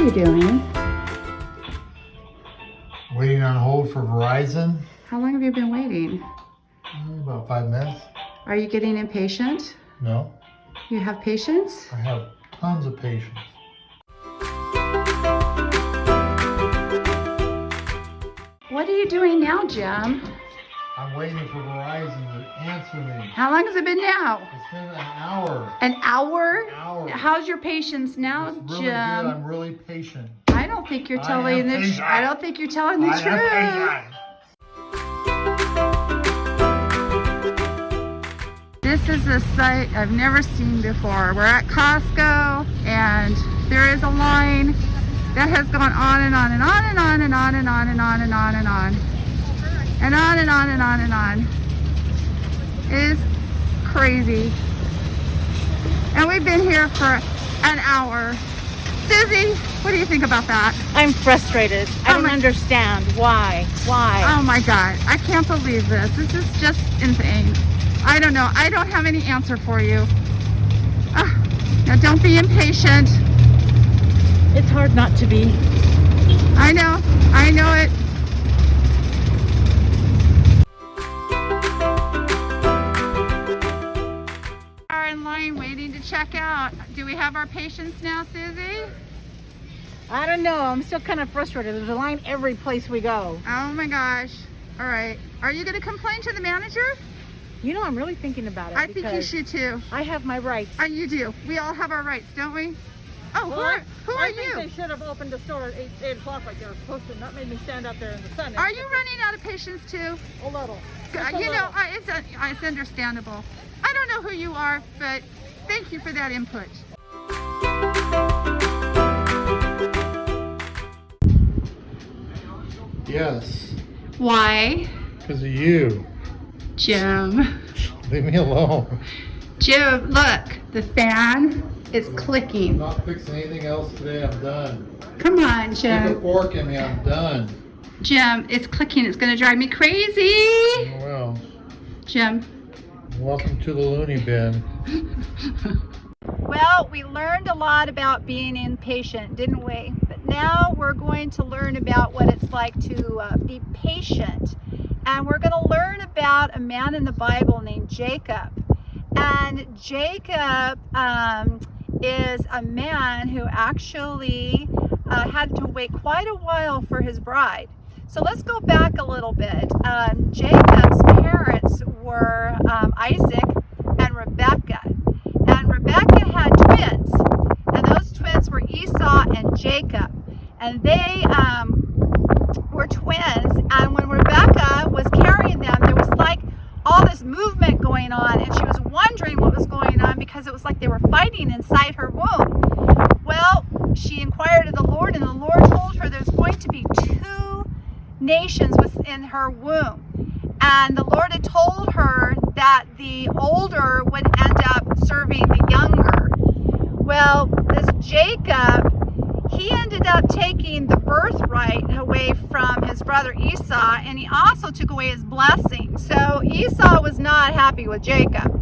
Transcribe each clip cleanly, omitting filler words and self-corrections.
you doing? Waiting on hold for Verizon. How long have you been waiting? About 5 minutes. Are you getting impatient? No, You have patience? I have tons of patience. What are you doing now, Jim? I'm waiting for Verizon to answer me. How long has it been now? It's been an hour. An hour? An hour. How's your patience now, It's really Jim? good. I'm really patient. I don't think you're telling the truth. I don't think you're telling the I truth. am patient. This is a sight I've never seen before. We're at Costco and there is a line that has gone on and on and on and on and on and on and on and on and on. And on and on and on and on. It is crazy. And we've been here for an hour. Susie, what do you think about that? I'm frustrated. I don't understand. Why? Oh my God, I can't believe this. This is just insane. I don't know. I don't have any answer for you. Now don't be impatient. It's hard not to be. I know it. We are in line waiting to check out. Do we have our patience now, Susie? I don't know. I'm still kind of frustrated. There's a line every place we go. Oh my gosh. All right. Are you going to complain to the manager? You know, I'm really thinking about it. I think you should too. I have my rights. You do. We all have our rights, don't we? Oh, Well, who are I you? think they should have opened the store at 8 o'clock like they were supposed to, not made me stand out there in the sun. Are you running out of patience too? A little. You know, it's understandable. I don't know who you are, but thank you for that input. Yes, Why? because of you. Jim. Leave me alone. Jim, look, the fan is I'm clicking. not fixing anything else today. I'm done. Come on, Stick a Jim. fork in me. I'm done. Jim, it's clicking. It's going to drive me crazy. Oh, well, Jim. welcome to the loony bin. Well, we learned a lot about being impatient, didn't we? But now we're going to learn about what it's like to be patient. And we're going to learn about a man in the Bible named Jacob. And Jacob is a man who actually had to wait quite a while for his bride. So let's go back a little bit. Jacob's parents were Isaac and Rebekah. And Rebekah had twins. And those twins were Esau and Jacob. And they were twins. And when Rebekah was carrying them, there was like all this movement going on. And she was wondering what was going on because it was like they were fighting inside her womb. Well, she inquired of the Lord, and the Lord told her there's going to be 2 nations within her womb. And the Lord had told her that the older would end up serving the younger. Well, this Jacob, he ended up taking the birthright away from his brother Esau, and he also took away his blessing. So Esau was not happy with Jacob.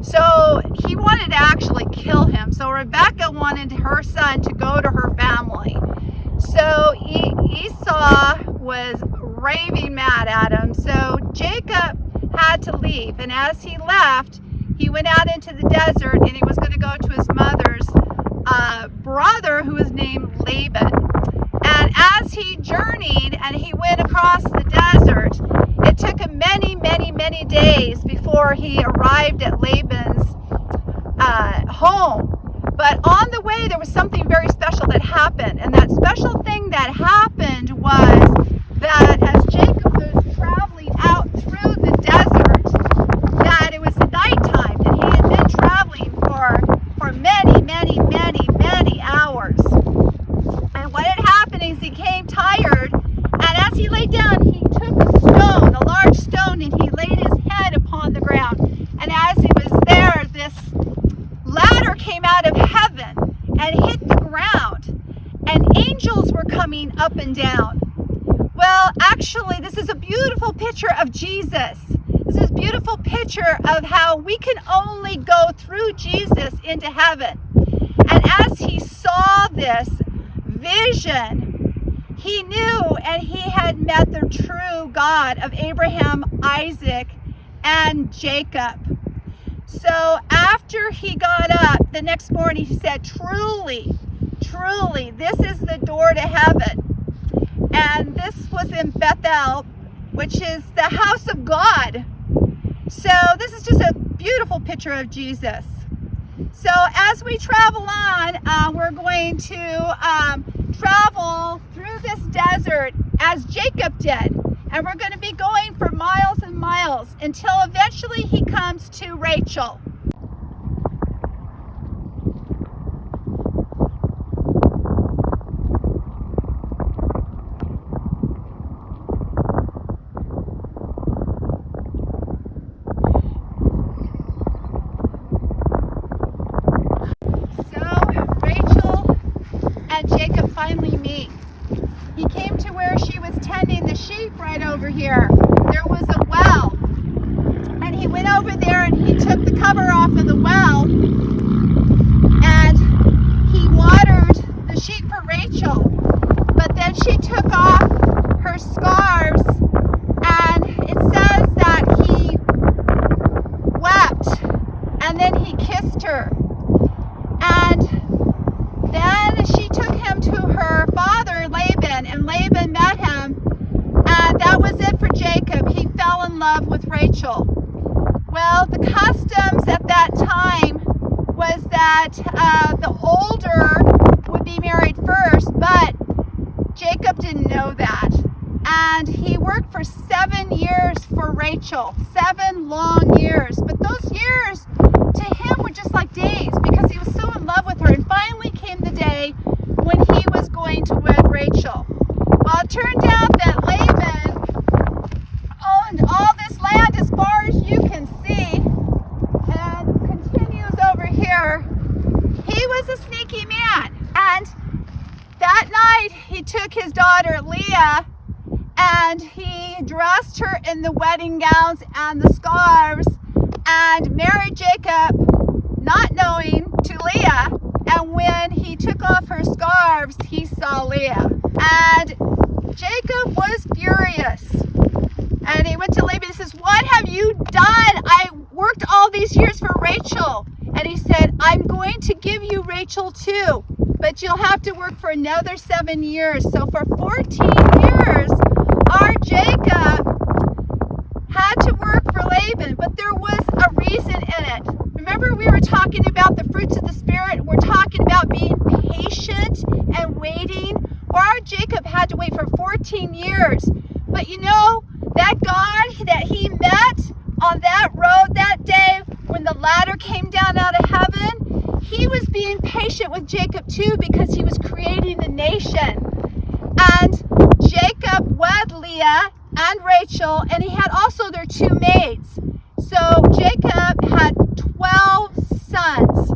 So he wanted to actually kill him. So Rebekah wanted her son to go to her family. So Esau was raving mad at him. So Jacob had to leave. And as he left, he went out into the desert and he was going to go to his mother's brother, who was named Laban. And as he journeyed and he went across the desert, it took him many, many, many days before he arrived at Laban's home. But on the way, there was something very special that happened. And that special thing that happened was that as Jacob was traveling out through the desert, that it was nighttime, and he had been traveling for many, many, many, many hours. And what had happened is he came tired, and as he lay down, he took a stone, a large stone, and he laid his head upon the ground. And as he was there, this ladder came out of heaven and hit the ground, and angels were coming up and down. Well, actually, this is a beautiful picture of Jesus. This is a beautiful picture of how we can only go through Jesus into heaven. And as he saw this vision, he knew and he had met the true God of Abraham, Isaac, and Jacob. So after he got up the next morning, he said, truly, truly, this is the door to heaven. And this was in Bethel, which is the house of God. So this is just a beautiful picture of Jesus. So as we travel on, we're going to travel through this desert as Jacob did. And we're going to be going for miles and miles until eventually he comes to Rachel. Jacob finally meet. He came to where she was tending the sheep right over here. There was a well. And he went over there and he took the cover off of the well and he watered the sheep for Rachel. But then she took off her scarves and it says that he wept and then he kissed her. And then she took him to her father, Laban, and Laban met him, and that was it for Jacob. He fell in love with Rachel. Well, the customs at that time was that the older would be married first, but Jacob didn't know that. And he worked for 7 years for Rachel, 7 long years. But those years to him were just like days because he was so in love with her. And finally came the day when he was going to wed Rachel. Well, it turned out that Laban owned all this land as far as you can see, and continues over here. He was a sneaky man. And that night he took his daughter Leah and he dressed her in the wedding gowns and the scarves and married Jacob, not knowing, to Leah. And when he took off her scarves, he saw Leah. And Jacob was furious. And he went to Laban and says, "What have you done? I worked all these years for Rachel." And he said, "I'm going to give you Rachel too, but you'll have to work for another 7 years." So for 14 years, our Jacob had to work for Laban, but there was a reason in it. Remember, we were talking about the fruits of the Spirit. We're talking about being patient and waiting. Well, our Jacob had to wait for 14 years. But you know, that God that he met on that road that day when the ladder came down out of heaven, he was being patient with Jacob too, because he was creating a nation. And Jacob wed Leah and Rachel, and he had also their 2 maids. So Jacob had 12 sons.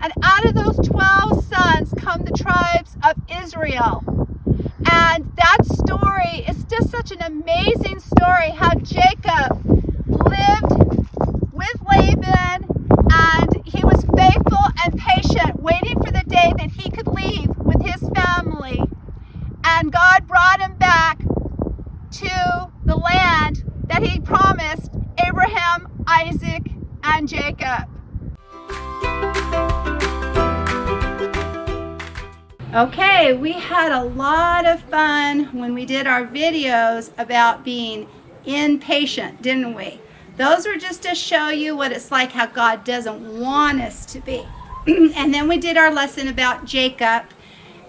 And out of those 12 sons come the tribes of Israel. And that story is just such an amazing story, how Jacob lived with Laban and he was faithful and patient, waiting for the day that he could leave with his family. And God brought him back to the land that he promised Abraham, Isaac, and Jacob. Okay, we had a lot of fun when we did our videos about being impatient, didn't we? Those were just to show you what it's like, how God doesn't want us to be. And then we did our lesson about Jacob,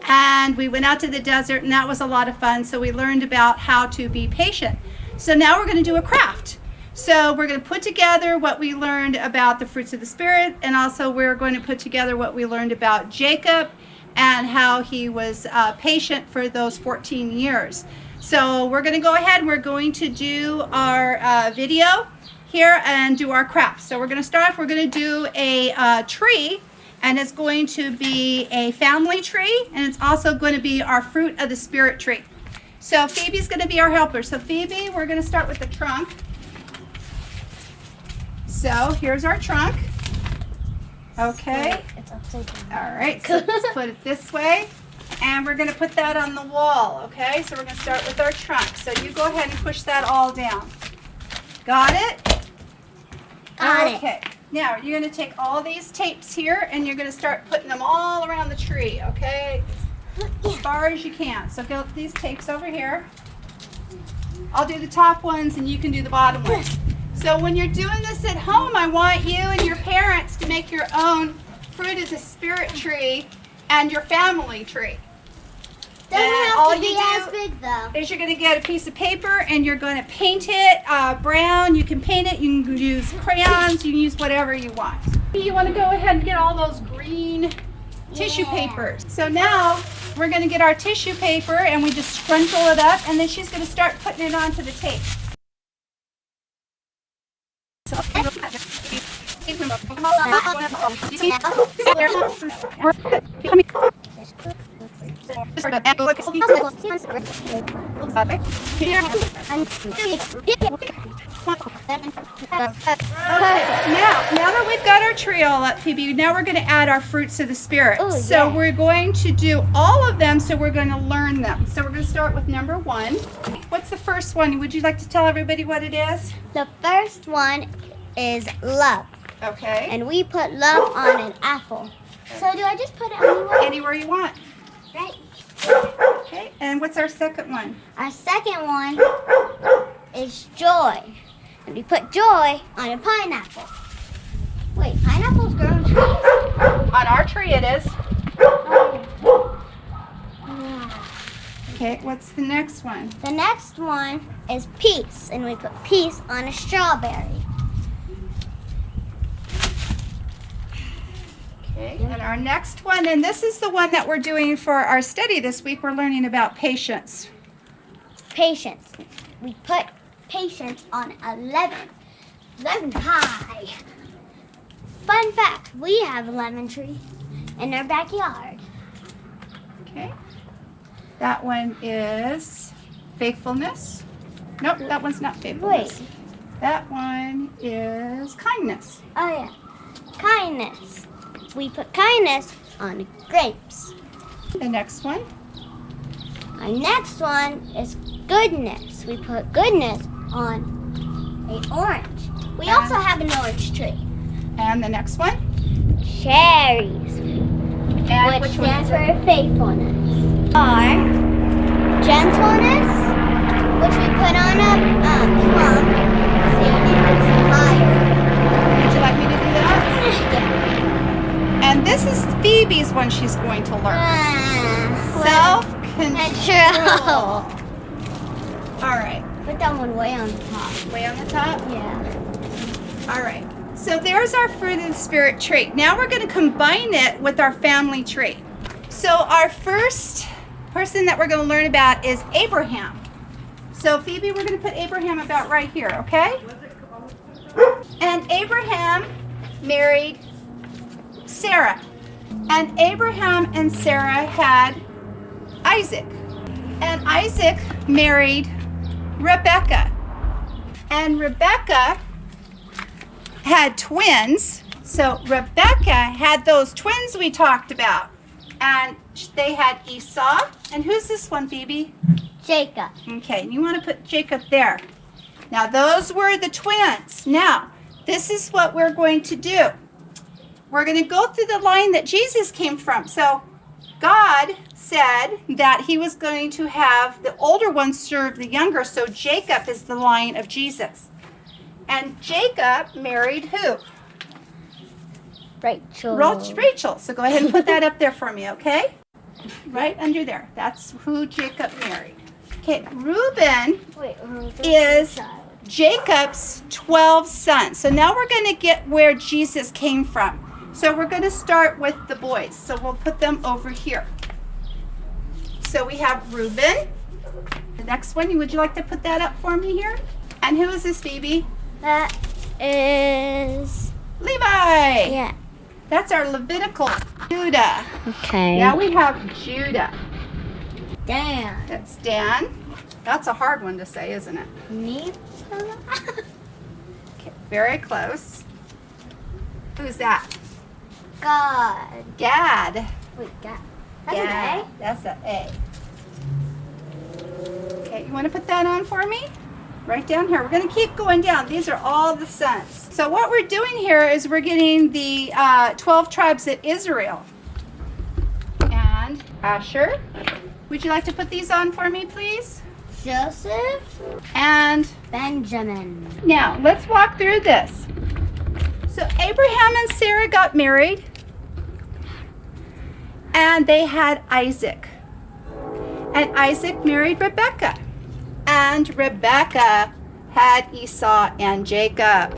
and we went out to the desert, and that was a lot of fun. So we learned about how to be patient. So now we're going to do a craft. So we're going to put together what we learned about the fruits of the Spirit, and also we're going to put together what we learned about Jacob and how he was patient for those 14 years. So we're going to go ahead and we're going to do our video here and do our craft. So we're going to start off, we're going to do a tree, and it's going to be a family tree, and it's also going to be our fruit of the Spirit tree. So Phoebe's going to be our helper. So Phoebe, we're going to start with the trunk. So here's our trunk. Okay. It's upside down. All right, so let's put it this way. And we're going to put that on the wall, okay? So we're going to start with our trunk. So you go ahead and push that all down. Got it? Got it. Okay. Now you're going to take all these tapes here and you're going to start putting them all around the tree, okay? As far as you can. So get these tapes over here. I'll do the top ones and you can do the bottom ones. So when you're doing this at home, I want you and your parents to make your own fruit of the spirit tree and your family tree. Doesn't And have all to be you as do big though. is you're going to get a piece of paper and you're going to paint it brown. You can paint it. You can use crayons. You can use whatever you want. You want to go ahead and get all those green tissue papers. So now we're going to get our tissue paper and we just scrunchel it up and then she's going to start putting it onto the tape. So, now that we've got our tree all up, Phoebe, now we're going to add our fruits of the Spirit. Ooh, so yeah. we're going to do all of them, so we're going to learn them. So we're going to start with number 1. What's the first one? Would you like to tell everybody what it is? The first one is love. Okay. And we put love on an apple. So do I just put it anywhere? Anywhere you want. Right. Okay. And what's our second one? Our second one is joy. And we put joy on a pineapple. Wait, pineapples grow on trees? On our tree it is. Oh. Yeah. Okay. What's the next one? The next one is peace. And we put peace on a strawberry. Okay. And our next one, and this is the one that we're doing for our study this week, we're learning about patience. Patience. We put patience on a lemon pie. Fun fact, we have a lemon tree in our backyard. Okay. That one is faithfulness. Nope, that one's not faithfulness. Wait. That one is kindness. Oh yeah, kindness. We put kindness on grapes. The next one. Our next one is goodness. We put goodness on an orange. We also have an orange tree. And the next one. Cherries, And which which one stands is it? for faithfulness. Our gentleness, which we put on a plum. See, it's higher. Would you like me to do that? Yeah. And this is Phoebe's one she's going to learn. Self-control. Control. All right. Put that one way on the top. Way on the top. Yeah. All right. So there's our fruit of the spirit tree. Now we're going to combine it with our family tree. So our first person that we're going to learn about is Abraham. So Phoebe, we're going to put Abraham about right here, okay? And Abraham married Sarah. And Abraham and Sarah had Isaac. And Isaac married Rebecca. And Rebecca had twins. So Rebecca had those twins we talked about. And they had Esau. And who's this one, Phoebe? Jacob. Okay, and you want to put Jacob there. Now those were the twins. Now, this is what we're going to do. We're going to go through the line that Jesus came from. So God said that he was going to have the older ones serve the younger. So Jacob is the line of Jesus. And Jacob married who? Rachel. Rachel. So go ahead and put that up there for me, okay? Right under there. That's who Jacob married. Okay, Reuben is Jacob's 12 sons. So now we're going to get where Jesus came from. So we're going to start with the boys. So we'll put them over here. So we have Reuben. The next one, would you like to put that up for me here? And who is this, Phoebe? That is Levi. yeah. That's our Levitical Judah. Okay. Now we have Judah. Dan. That's Dan. That's a hard one to say, isn't it? Me. Okay, very close. Who's that? God. Gad. Wait, God. That's an A? That's an A. Okay, you want to put that on for me? Right down here. We're going to keep going down. These are all the sons. So what we're doing here is we're getting the 12 tribes of Israel. And Asher, would you like to put these on for me, please? Joseph. And Benjamin. now, let's walk through this. So Abraham and Sarah got married, and they had Isaac. And Isaac married Rebekah. And Rebekah had Esau and Jacob.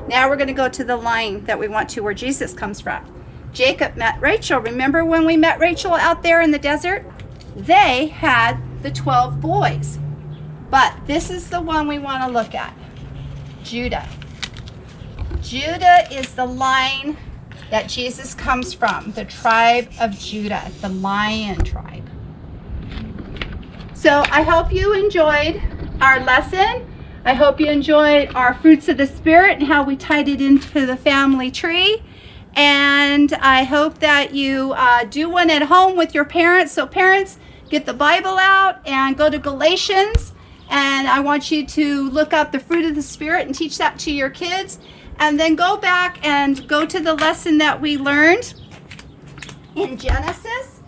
Now we're going to go to the line that we want to where Jesus comes from. Jacob met Rachel. Remember when we met Rachel out there in the desert? They had the 12 boys. But this is the one we want to look at. Judah. Judah is the line that Jesus comes from, the tribe of Judah, the lion tribe. So I hope you enjoyed our lesson. I hope you enjoyed our fruits of the Spirit and how we tied it into the family tree. And I hope that you do one at home with your parents. So parents, get the Bible out and go to Galatians. And I want you to look up the fruit of the Spirit and teach that to your kids. And then go back and go to the lesson that we learned in Genesis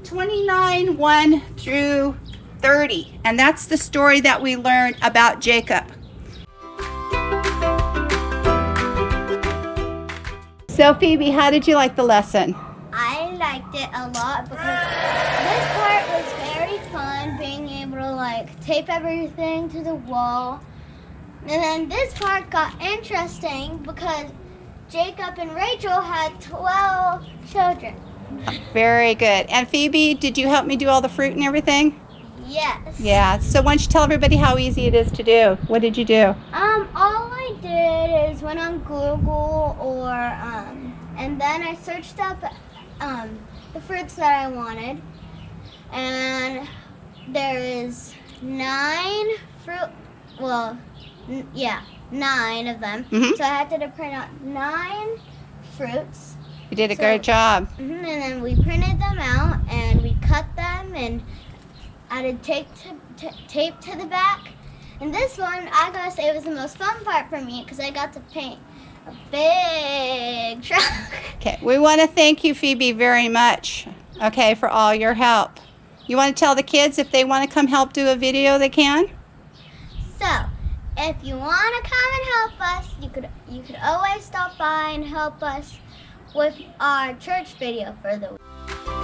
29, 1 through 30. And that's the story that we learned about Jacob. So Phoebe, how did you like the lesson? I liked it a lot because this part was very fun, being able to like tape everything to the wall. And then this part got interesting because Jacob and Rachel had 12 children. Very good. And Phoebe, did you help me do all the fruit and everything? Yes. Yeah. So why don't you tell everybody how easy it is to do? What did you do? All I did is went on Google and then I searched up the fruits that I wanted, and there is 9 fruit. Well, 9 of them. Mhm. So I had to print out 9 fruits. You did a great job. And then we printed them out and we cut them and added tape to the back. And this one, I gotta say, was the most fun part for me because I got to paint a big truck. Okay. We want to thank you, Phoebe, very much. Okay, for all your help. You want to tell the kids if they want to come help do a video, they can? So, if you want to come and help us, you could always stop by and help us with our church video for the week.